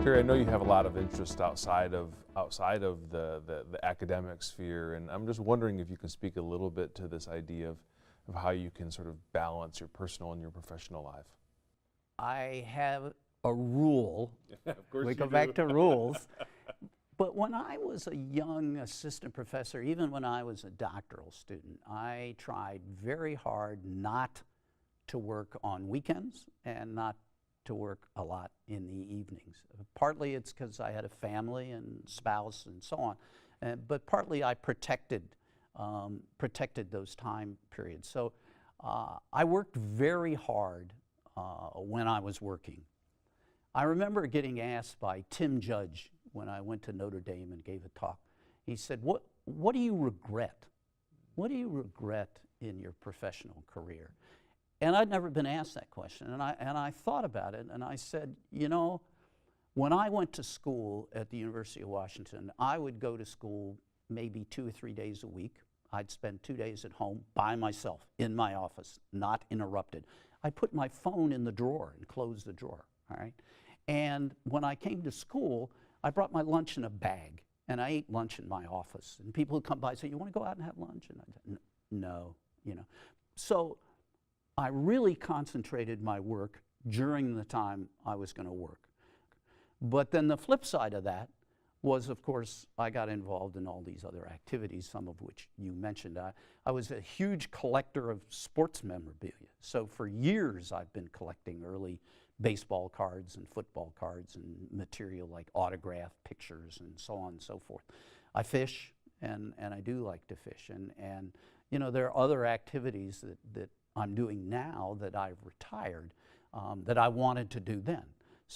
Terry, I know you have a lot of interest outside of the academic sphere, and I'm just wondering if you can speak a little bit to this idea of how you can sort of balance your personal and your professional life. I have a rule. Of course We go back to rules. But when I was a young assistant professor, even when I was a doctoral student, I tried very hard not to work on weekends and not to work a lot in the evenings. Partly it's because I had a family and spouse and so on, but partly I protected those time periods. So I worked very hard when I was working. I remember getting asked by Tim Judge when I went to Notre Dame and gave a talk. He said, what do you regret? What do you regret in your professional career? And I'd never been asked that question, and I thought about it, and I said, you know, when I went to school at the University of Washington, I would go to school maybe 2 or 3 days a week. I'd spend 2 days at home by myself in my office, not interrupted. I'd put my phone in the drawer and close the drawer, all right? And when I came to school, I brought my lunch in a bag, and I ate lunch in my office. And people would come by and say, you want to go out and have lunch? And I'd say, no, you know. So I really concentrated my work during the time I was going to work. But then the flip side of that was, of course, I got involved in all these other activities, some of which you mentioned. I was a huge collector of sports memorabilia. So for years I've been collecting early baseball cards and football cards and material like autograph pictures and so on and so forth. I fish, and I do like to fish. And you know, there are other activities that I'm doing now that I've retired that I wanted to do then.